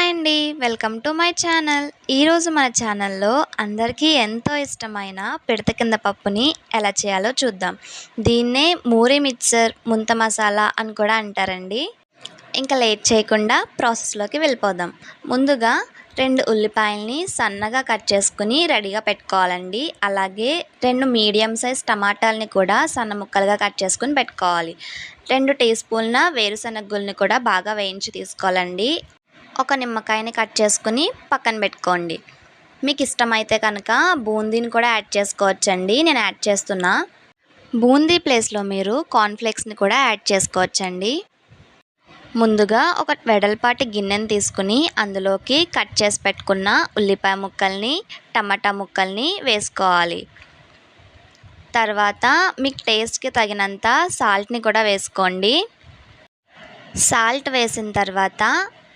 Hi అండి. Welcome to my channel. ఈరోజు మన ఛానల్లో అందరికీ ఎంతో ఇష్టమైన పిడత కింద పప్పుని ఎలా చేయాలో చూద్దాం. దీన్నే మూరి మిక్సర్, ముంత మసాలా అని కూడా అంటారండి. ఇంకా లేట్ చేయకుండా ప్రాసెస్లోకి వెళ్ళిపోదాం. ముందుగా 2 ఉల్లిపాయల్ని సన్నగా కట్ చేసుకుని రెడీగా పెట్టుకోవాలండి. అలాగే 2 మీడియం సైజ్ టమాటాలని కూడా సన్న ముక్కలుగా కట్ చేసుకుని పెట్టుకోవాలి. 2 టీ స్పూన్ల వేరుశనగ గుళ్ళని కూడా బాగా వేయించి తీసుకోవాలండి. ఒక నిమ్మకాయని కట్ చేసుకుని పక్కన పెట్టుకోండి. మీకు ఇష్టమైతే కనుక బూందీని కూడా యాడ్ చేసుకోవచ్చండి. నేను యాడ్ చేస్తున్నా. బూందీ ప్లేస్లో మీరు కార్న్ఫ్లేక్స్ని కూడా యాడ్ చేసుకోవచ్చండి. ముందుగా ఒక వెడల్పాటి గిన్నెని తీసుకుని అందులోకి కట్ చేసి పెట్టుకున్న ఉల్లిపాయ ముక్కల్ని, టమాటా ముక్కల్ని వేసుకోవాలి. తర్వాత మీకు టేస్ట్కి తగినంత సాల్ట్ని కూడా వేసుకోండి. సాల్ట్ వేసిన తర్వాత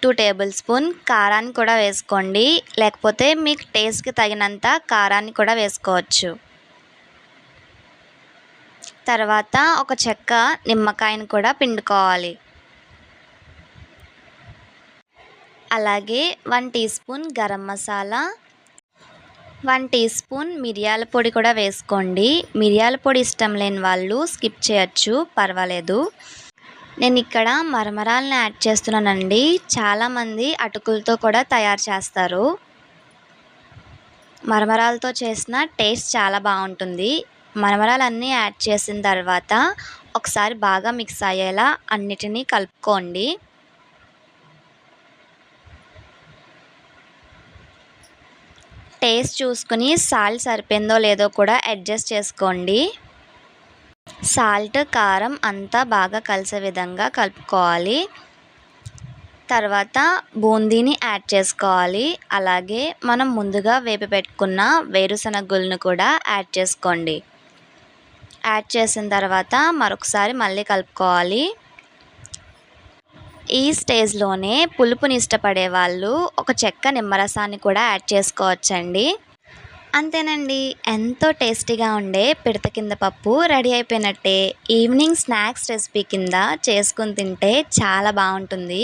2 టేబుల్ స్పూన్ కారాన్ని కూడా వేసుకోండి. లేకపోతే మీకు టేస్ట్కి తగినంత కారాన్ని కూడా వేసుకోవచ్చు. తర్వాత ఒక చెక్క నిమ్మకాయని కూడా పిండుకోవాలి. అలాగే 1 teaspoon garam masala, 1 teaspoon మిరియాల పొడి కూడా వేసుకోండి. మిరియాల పొడి ఇష్టం లేని వాళ్ళు స్కిప్ చేయొచ్చు, పర్వాలేదు. నేను ఇక్కడ మరమరాలను యాడ్ చేస్తున్నానండి. చాలామంది అటుకులతో కూడా తయారు చేస్తారు. మరమరాలతో చేసిన టేస్ట్ చాలా బాగుంటుంది. మరమరాలన్నీ యాడ్ చేసిన తర్వాత ఒకసారి బాగా మిక్స్ అయ్యేలా అన్నిటినీ కలుపుకోండి. టేస్ట్ చూసుకుని సాల్ట్ సరిపోయిందో లేదో కూడా అడ్జస్ట్ చేసుకోండి. సాల్ట్, కారం అంతా బాగా కలిసే విధంగా కలుపుకోవాలి. తర్వాత బూందీని యాడ్ చేసుకోవాలి. అలాగే మనం ముందుగా వేపి పెట్టుకున్న వేరుశనగ గుళ్ళను కూడా యాడ్ చేసుకోండి. యాడ్ చేసిన తర్వాత మరొకసారి మళ్ళీ కలుపుకోవాలి. ఈ స్టేజ్లోనే పులుపుని ఇష్టపడే వాళ్ళు ఒక చెక్క నిమ్మరసాన్ని కూడా యాడ్ చేసుకోవచ్చండి. అంతేనండి, ఎంతో టేస్టీగా ఉండే పిడత కింద పప్పు రెడీ అయిపోయినట్టే. ఈవినింగ్ స్నాక్స్ రెసిపీ కింద చేసుకుని తింటే చాలా బాగుంటుంది.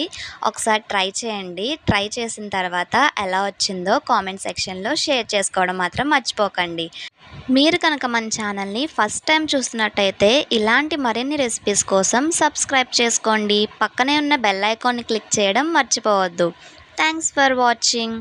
ఒకసారి ట్రై చేయండి. ట్రై చేసిన తర్వాత ఎలా వచ్చిందో కామెంట్ సెక్షన్లో షేర్ చేసుకోవడం మాత్రం మర్చిపోకండి. మీరు కనుక మన ఛానల్ని ఫస్ట్ టైం చూస్తున్నట్టయితే ఇలాంటి మరిన్ని రెసిపీస్ కోసం సబ్స్క్రైబ్ చేసుకోండి. పక్కనే ఉన్న బెల్ ఐకాన్ని క్లిక్ చేయడం మర్చిపోవద్దు. Thanks for watching.